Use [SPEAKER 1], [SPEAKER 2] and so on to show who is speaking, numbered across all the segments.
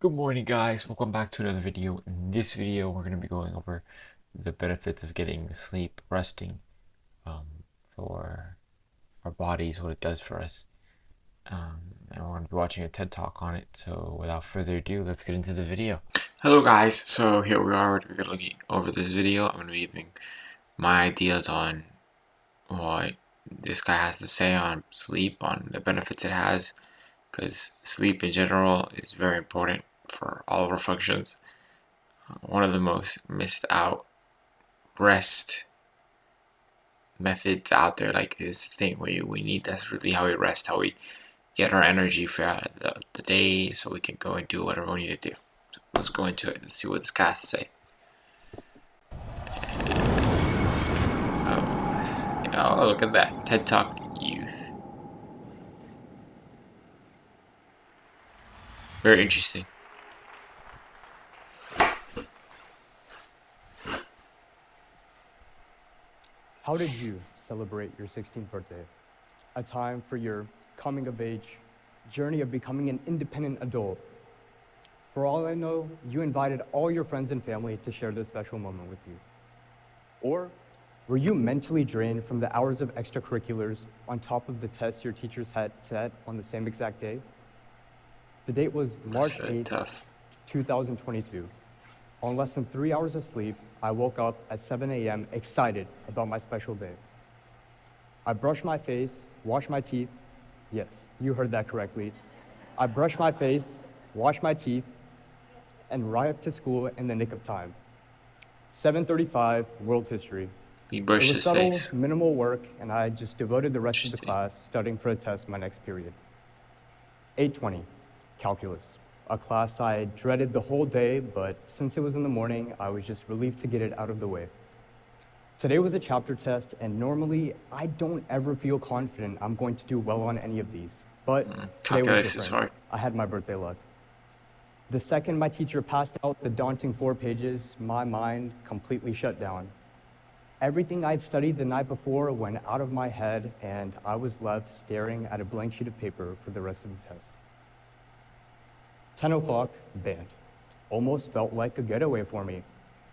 [SPEAKER 1] Good morning, guys. Welcome back to another video. In this video, we're going to be going over the benefits of getting sleep, resting, um, for our bodies, what it does for us. And we're going to be watching a TED Talk on it. So without further ado, let's get into the video.
[SPEAKER 2] Hello guys, so here we are, we're looking over this video. I'm going to be giving my ideas on what this guy has to say on sleep, on the benefits it has, because sleep in general is very important for all of our functions. One of the most missed out rest methods out there, like this thing we need, that's really how we rest, how we get our energy for the day so we can go and do whatever we need to do. So let's go into it and see what this guy has to say. Oh, look at that. TED Talk Youth. Very interesting.
[SPEAKER 3] How did you celebrate your 16th birthday? A time for your coming of age, journey of becoming an independent adult. For all I know, you invited all your friends and family to share this special moment with you. Or were you mentally drained from the hours of extracurriculars on top of the tests your teachers had set on the same exact day? The date was March 8th, 2022. On less than 3 hours of sleep, I woke up at 7 a.m. excited about my special day. I brushed my face, washed my teeth. Yes, you heard that correctly. I brushed my face, washed my teeth, and arrived to school in the nick of time. 7:35, world history.
[SPEAKER 2] He
[SPEAKER 3] It
[SPEAKER 2] brushed
[SPEAKER 3] was
[SPEAKER 2] his
[SPEAKER 3] subtle,
[SPEAKER 2] face.
[SPEAKER 3] minimal work, and I just devoted the rest of the class studying for a test my next period. 8:20, calculus. A class I dreaded the whole day, but since it was in the morning, I was just relieved to get it out of the way. Today was a chapter test, and normally I don't ever feel confident I'm going to do well on any of these. But today was different. I had my birthday luck. The second my teacher passed out the daunting 4 pages, my mind completely shut down. Everything I'd studied the night before went out of my head, and I was left staring at a blank sheet of paper for the rest of the test. 10 o'clock, band. Almost felt like a getaway for me.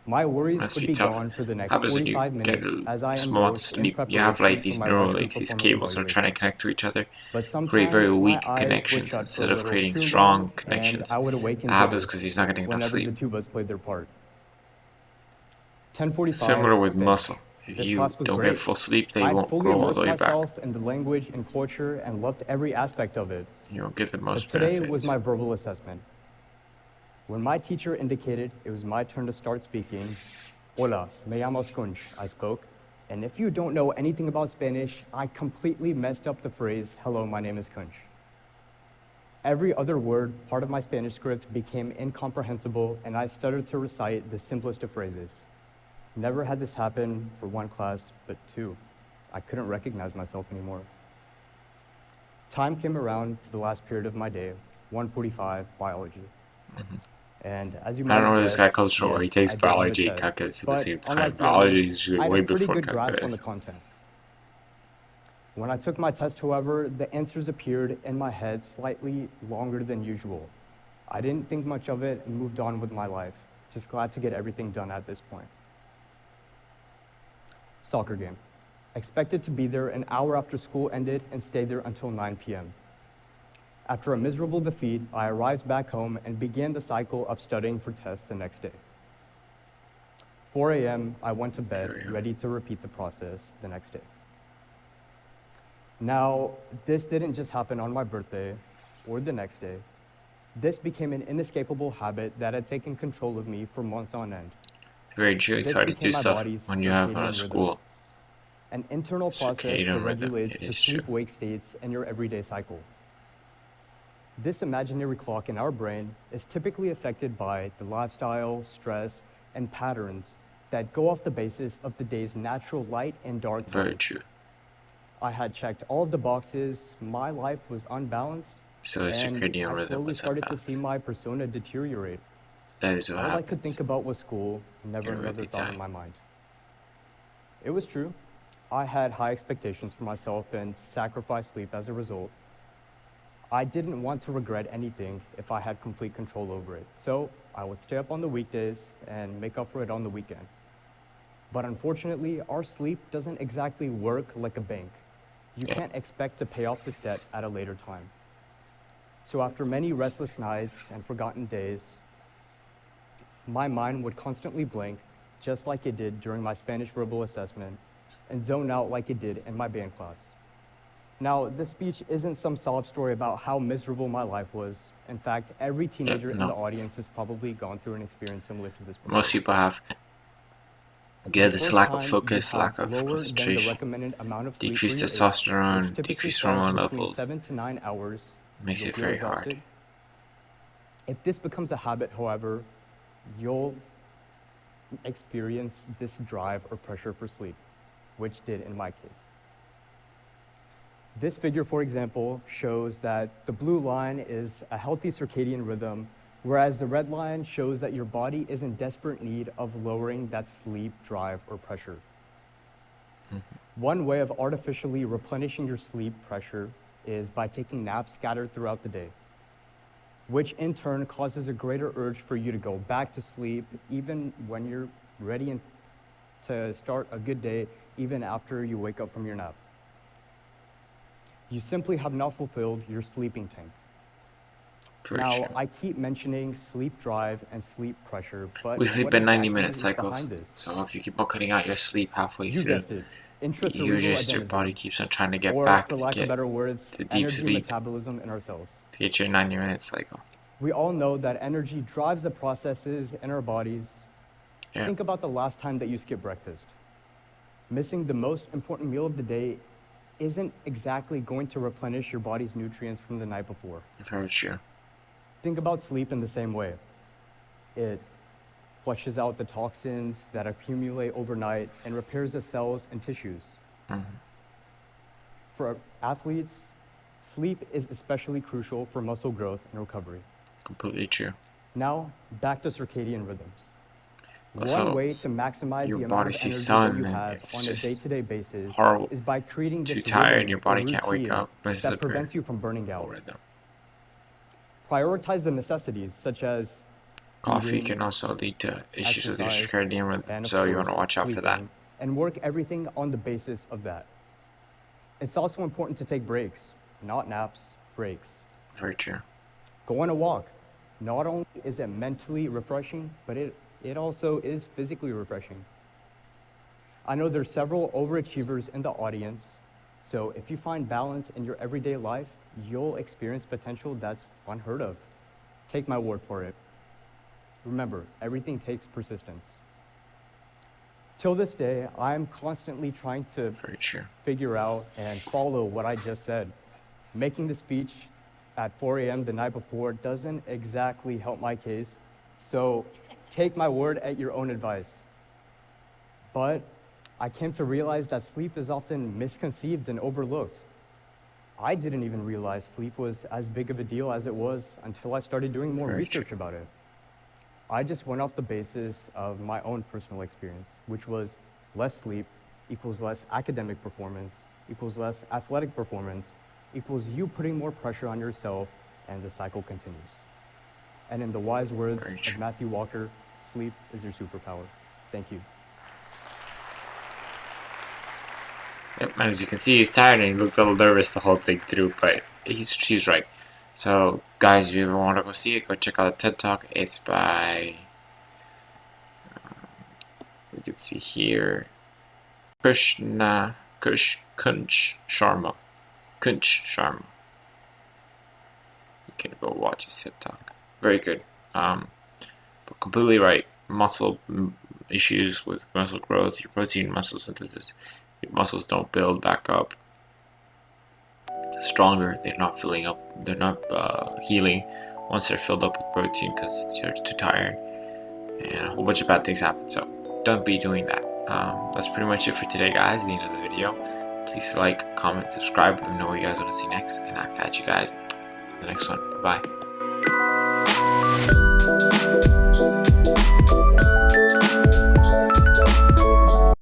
[SPEAKER 3] My worries would be gone for the next 45 minutes as I enrolled in preparation
[SPEAKER 2] you have like
[SPEAKER 3] for
[SPEAKER 2] these
[SPEAKER 3] my
[SPEAKER 2] neural
[SPEAKER 3] freshman
[SPEAKER 2] links, these
[SPEAKER 3] performance
[SPEAKER 2] cables are trying to
[SPEAKER 3] evaluation.
[SPEAKER 2] connect to each other,
[SPEAKER 3] But
[SPEAKER 2] create very
[SPEAKER 3] sometimes my
[SPEAKER 2] weak
[SPEAKER 3] eyes would
[SPEAKER 2] connections
[SPEAKER 3] shut for a
[SPEAKER 2] instead of
[SPEAKER 3] little
[SPEAKER 2] creating
[SPEAKER 3] too
[SPEAKER 2] strong
[SPEAKER 3] long, and
[SPEAKER 2] connections.
[SPEAKER 3] I would awaken
[SPEAKER 2] That happens
[SPEAKER 3] jitters
[SPEAKER 2] because he's not getting enough
[SPEAKER 3] whenever the
[SPEAKER 2] sleep.
[SPEAKER 3] tubas played their part. 10:45,
[SPEAKER 2] Similar with
[SPEAKER 3] Spanish.
[SPEAKER 2] muscle. If
[SPEAKER 3] This
[SPEAKER 2] you
[SPEAKER 3] class was
[SPEAKER 2] don't get
[SPEAKER 3] great.
[SPEAKER 2] full sleep, they
[SPEAKER 3] I'd
[SPEAKER 2] won't
[SPEAKER 3] fully
[SPEAKER 2] grow all the
[SPEAKER 3] immersed
[SPEAKER 2] way back.
[SPEAKER 3] myself in the language and culture and loved every aspect of it.
[SPEAKER 2] You don't get the
[SPEAKER 3] But
[SPEAKER 2] most
[SPEAKER 3] today was
[SPEAKER 2] benefits.
[SPEAKER 3] my verbal assessment. When my teacher indicated it was my turn to start speaking, Hola, me llamo Kunch, I spoke. And if you don't know anything about Spanish, I completely messed up the phrase, hello, my name is Kunch. Every other word, part of my Spanish script, became incomprehensible, and I started to recite the simplest of phrases. Never had this happen for 1 class, but 2. I couldn't recognize myself anymore. Time came around for the last period of my day, 1:45, biology. And as you might
[SPEAKER 2] I don't know where this
[SPEAKER 3] guess,
[SPEAKER 2] guy comes from, where he
[SPEAKER 3] yes,
[SPEAKER 2] takes
[SPEAKER 3] I did have a
[SPEAKER 2] biology and
[SPEAKER 3] test.
[SPEAKER 2] calculus at the
[SPEAKER 3] But
[SPEAKER 2] same time.
[SPEAKER 3] unlike
[SPEAKER 2] Biology
[SPEAKER 3] you,
[SPEAKER 2] is usually
[SPEAKER 3] I had
[SPEAKER 2] way
[SPEAKER 3] a pretty
[SPEAKER 2] before
[SPEAKER 3] good grasp on the
[SPEAKER 2] calculus.
[SPEAKER 3] content. When I took my test, however, the answers appeared in my head slightly longer than usual. I didn't think much of it and moved on with my life. Just glad to get everything done at this point. Soccer game. Expected to be there an hour after school ended and stay there until 9 p.m. After a miserable defeat, I arrived back home and began the cycle of studying for tests the next day. 4 a.m., I went to bed, ready to repeat the process the next day. Now, this didn't just happen on my birthday or the next day. This became an inescapable habit that had taken control of me for months on end.
[SPEAKER 2] It's very true. It's hard to do stuff when you have a school.
[SPEAKER 3] An internal process that regulates the sleep-wake states in your everyday cycle. This imaginary clock in our brain is typically affected by the lifestyle, stress, and patterns that go off the basis of the day's natural light and dark tones.
[SPEAKER 2] Very true.
[SPEAKER 3] I had checked all of the boxes, my life was unbalanced,
[SPEAKER 2] so and I
[SPEAKER 3] slowly started to see my persona deteriorate.
[SPEAKER 2] That is what
[SPEAKER 3] all
[SPEAKER 2] happens.
[SPEAKER 3] I could think about was school, never another thought in my mind. It was true. I had high expectations for myself and sacrificed sleep as a result. I didn't want to regret anything if I had complete control over it. So I would stay up on the weekdays and make up for it on the weekend. But unfortunately, our sleep doesn't exactly work like a bank. You
[SPEAKER 2] Yeah.
[SPEAKER 3] can't expect to pay off this debt at a later time. So after many restless nights and forgotten days, my mind would constantly blank, just like it did during my Spanish verbal assessment, and zone out like it did in my band class. Now, this speech isn't some sob story about how miserable my life was. In fact, every teenager in the
[SPEAKER 2] No.
[SPEAKER 3] audience has probably gone through an experience similar to this before.
[SPEAKER 2] Most people have.
[SPEAKER 3] The
[SPEAKER 2] Get this
[SPEAKER 3] first
[SPEAKER 2] lack of
[SPEAKER 3] time
[SPEAKER 2] focus,
[SPEAKER 3] you
[SPEAKER 2] lack
[SPEAKER 3] have
[SPEAKER 2] of
[SPEAKER 3] lower than the
[SPEAKER 2] concentration,
[SPEAKER 3] recommended amount of sleep
[SPEAKER 2] decreased
[SPEAKER 3] for your age,
[SPEAKER 2] testosterone,
[SPEAKER 3] which typically
[SPEAKER 2] decreased
[SPEAKER 3] falls
[SPEAKER 2] hormone
[SPEAKER 3] between
[SPEAKER 2] levels.
[SPEAKER 3] 7 to 9 hours,
[SPEAKER 2] Makes
[SPEAKER 3] you'll
[SPEAKER 2] it
[SPEAKER 3] feel
[SPEAKER 2] very
[SPEAKER 3] exhausted.
[SPEAKER 2] hard.
[SPEAKER 3] If this becomes a habit, however, you'll experience this drive or pressure for sleep, which did in my case. This figure, for example, shows that the blue line is a healthy circadian rhythm, whereas the red line shows that your body is in desperate need of lowering that sleep drive or pressure. One way of artificially replenishing your sleep pressure is by taking naps scattered throughout the day, which in turn causes a greater urge for you to go back to sleep even when you're ready to start a good day, even after you wake up from your nap. You simply have not fulfilled your sleeping tank.
[SPEAKER 2] Very
[SPEAKER 3] Now,
[SPEAKER 2] true.
[SPEAKER 3] I keep mentioning sleep drive and sleep pressure, but
[SPEAKER 2] We sleep
[SPEAKER 3] what
[SPEAKER 2] in 90
[SPEAKER 3] exactly
[SPEAKER 2] minute
[SPEAKER 3] is
[SPEAKER 2] cycles,
[SPEAKER 3] behind this?
[SPEAKER 2] so if you keep on cutting out your sleep halfway
[SPEAKER 3] You
[SPEAKER 2] through,
[SPEAKER 3] guessed it,
[SPEAKER 2] your
[SPEAKER 3] intracerebral
[SPEAKER 2] body
[SPEAKER 3] adenosine,
[SPEAKER 2] keeps on trying to get
[SPEAKER 3] or
[SPEAKER 2] back
[SPEAKER 3] for
[SPEAKER 2] to
[SPEAKER 3] lack of
[SPEAKER 2] get
[SPEAKER 3] better words,
[SPEAKER 2] to deep
[SPEAKER 3] energy
[SPEAKER 2] sleep,
[SPEAKER 3] metabolism in our cells.
[SPEAKER 2] to get your 90 minute cycle.
[SPEAKER 3] We all know that energy drives the processes in our bodies.
[SPEAKER 2] Yeah.
[SPEAKER 3] Think about the last time that you skipped breakfast. Missing the most important meal of the day isn't exactly going to replenish your body's nutrients from the night before.
[SPEAKER 2] Very true.
[SPEAKER 3] Think about sleep in the same way. It flushes out the toxins that accumulate overnight and repairs the cells and tissues. For athletes, sleep is especially crucial for muscle growth and recovery.
[SPEAKER 2] Completely true.
[SPEAKER 3] Now, back to circadian rhythms.
[SPEAKER 2] Also,
[SPEAKER 3] One way to maximize
[SPEAKER 2] your
[SPEAKER 3] the
[SPEAKER 2] body
[SPEAKER 3] amount of
[SPEAKER 2] sees
[SPEAKER 3] energy
[SPEAKER 2] sun
[SPEAKER 3] that you
[SPEAKER 2] and
[SPEAKER 3] have
[SPEAKER 2] it's
[SPEAKER 3] on a
[SPEAKER 2] just
[SPEAKER 3] day-to-day basis
[SPEAKER 2] horrible.
[SPEAKER 3] is by creating
[SPEAKER 2] Too
[SPEAKER 3] this
[SPEAKER 2] tired,
[SPEAKER 3] rhythm
[SPEAKER 2] your
[SPEAKER 3] or
[SPEAKER 2] body can't wake
[SPEAKER 3] routine
[SPEAKER 2] up, messes
[SPEAKER 3] that
[SPEAKER 2] up your
[SPEAKER 3] prevents you from burning out.
[SPEAKER 2] whole rhythm.
[SPEAKER 3] Prioritize the necessities such as
[SPEAKER 2] Coffee
[SPEAKER 3] eating,
[SPEAKER 2] can also lead to issues with your
[SPEAKER 3] exercise,
[SPEAKER 2] circadian rhythm,
[SPEAKER 3] and of
[SPEAKER 2] so you want to
[SPEAKER 3] course,
[SPEAKER 2] watch out for that.
[SPEAKER 3] sleeping, and work everything on the basis of that. It's also important to take breaks, not naps, breaks.
[SPEAKER 2] Very true.
[SPEAKER 3] Go on a walk. Not only is it mentally refreshing, but it also is physically refreshing. I know there's several overachievers in the audience, so if you find balance in your everyday life, you'll experience potential that's unheard of. Take my word for it. Remember, everything takes persistence. Till this day, I'm constantly trying to
[SPEAKER 2] Very true.
[SPEAKER 3] figure out and follow what I just said. Making the speech at 4 a.m. the night before doesn't exactly help my case, so take my word at your own advice. But I came to realize that sleep is often misconceived and overlooked. I didn't even realize sleep was as big of a deal as it was until I started doing more
[SPEAKER 2] Very
[SPEAKER 3] research
[SPEAKER 2] true.
[SPEAKER 3] about it. I just went off the basis of my own personal experience, which was less sleep equals less academic performance, equals less athletic performance, equals you putting more pressure on yourself, and the cycle continues. And in the wise words
[SPEAKER 2] Very
[SPEAKER 3] of
[SPEAKER 2] true.
[SPEAKER 3] Matthew Walker, sleep is your superpower. Thank you.
[SPEAKER 2] Yep, and as you can see, he's tired and he looked a little nervous the whole thing through, but she's right. So, guys, if you ever want to go see it, go check out the TED Talk. It's by, we can see here, Kunsh Sharma. Kunsh Sharma. You can go watch his TED Talk. Very good. But completely right. Muscle issues with muscle growth, your protein muscle synthesis. Your muscles don't build back up stronger. They're not filling up. They're not healing once they're filled up with protein because they're too tired, and a whole bunch of bad things happen. So don't be doing that. That's pretty much it for today, guys. The end of the video. Please like, comment, subscribe. Let me know what you guys want to see next, and I'll catch you guys in the next one. Bye bye.